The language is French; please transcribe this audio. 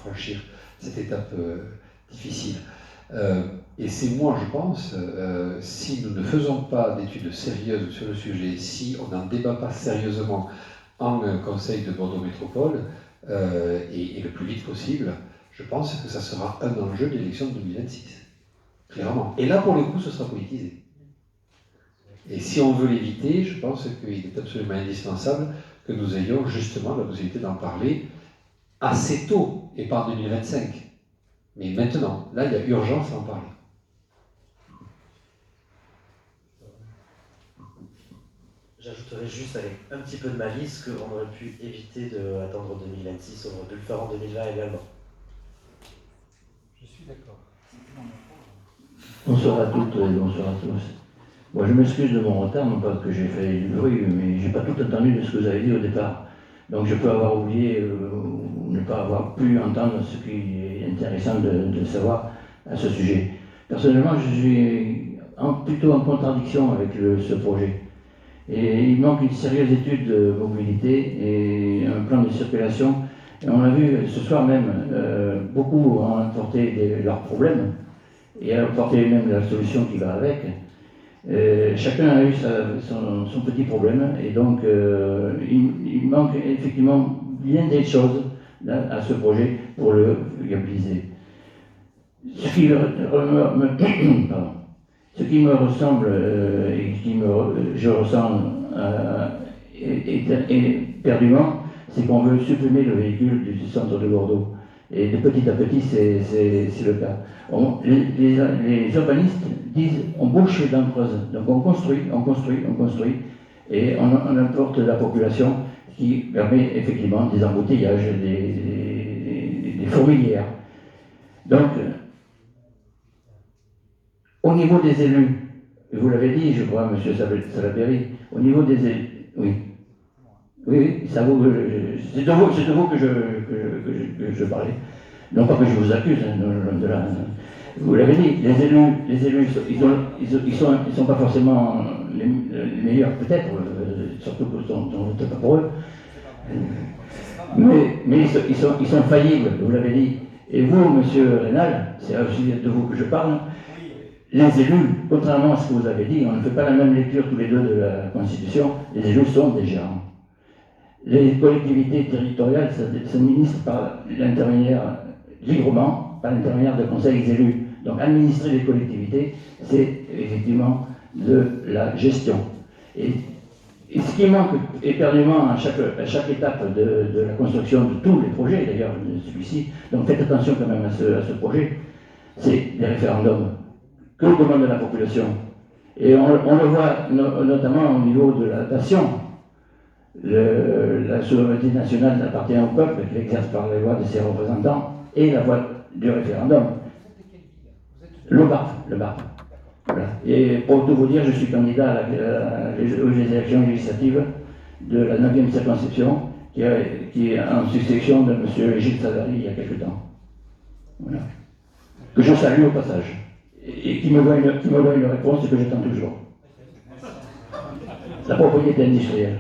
franchir cette étape difficile. Et c'est moi, je pense, si nous ne faisons pas d'études sérieuses sur le sujet, si on n'en débat pas sérieusement en Conseil de Bordeaux Métropole, et le plus vite possible, je pense que ça sera un enjeu de l'élection de 2026. Clairement. Et là, pour le coup, ce sera politisé. Et si on veut l'éviter, je pense qu'il est absolument indispensable que nous ayons justement la possibilité d'en parler assez tôt, et pas en 2025. Mais maintenant, là, il y a urgence à en parler. J'ajouterais juste avec un petit peu de malice qu'on aurait pu éviter d'attendre 2026, on aurait pu le faire en 2020 également. Je suis d'accord. Bonsoir à toutes et bonsoir à tous. Bon, je m'excuse de mon retard, non pas que j'ai fait du bruit, mais j'ai pas tout entendu de ce que vous avez dit au départ. Donc je peux avoir oublié ou ne pas avoir pu entendre ce qui est intéressant de savoir à ce sujet. Personnellement, je suis plutôt en contradiction avec ce projet. Et il manque une sérieuse étude de mobilité et un plan de circulation. Et on l'a vu ce soir même, beaucoup ont apporté leurs problèmes et apporté même la solution qui va avec. Chacun a eu son petit problème et donc il manque effectivement bien des choses à ce projet pour le viabiliser. Ce qui me ressemble et je ressens éperdument, c'est qu'on veut supprimer le véhicule du centre de Bordeaux. Et de petit à petit, c'est le cas. Les urbanistes disent on bouche les dents creuses. Donc on construit, et on apporte la population qui permet effectivement des embouteillages, des fourmilières. Donc, au niveau des élus, vous l'avez dit, je crois, M. Salaberry, au niveau des élus, oui, c'est de vous que je parlais. Non pas que je vous accuse, de là. Vous l'avez dit, les élus, ils sont pas forcément les meilleurs, peut-être, surtout que on vote pas pour eux. Mais ils sont faillibles, vous l'avez dit. Et vous, monsieur Rénal, c'est aussi de vous que je parle, les élus, contrairement à ce que vous avez dit, on ne fait pas la même lecture tous les deux de la Constitution, les élus sont des gérants. Les collectivités territoriales s'administrent par l'intermédiaire, librement, par l'intermédiaire de conseils élus. Donc administrer les collectivités, c'est effectivement de la gestion. Et ce qui manque éperdument à chaque étape de la construction de tous les projets, d'ailleurs de celui-ci, donc faites attention quand même à ce projet, c'est les référendums. Que demande la population? Et on le voit notamment au niveau de la nation. La souveraineté nationale appartient au peuple, qui l'exerce par la voix de ses représentants, et la voix du référendum. Le BARF. Voilà. Et pour tout vous dire, je suis candidat aux élections législatives de la 9e circonscription, qui est en succession de M. Gilles Savary il y a quelque temps. Voilà. Que je salue au passage. Et qui me doit une réponse que j'attends toujours. La propriété industrielle.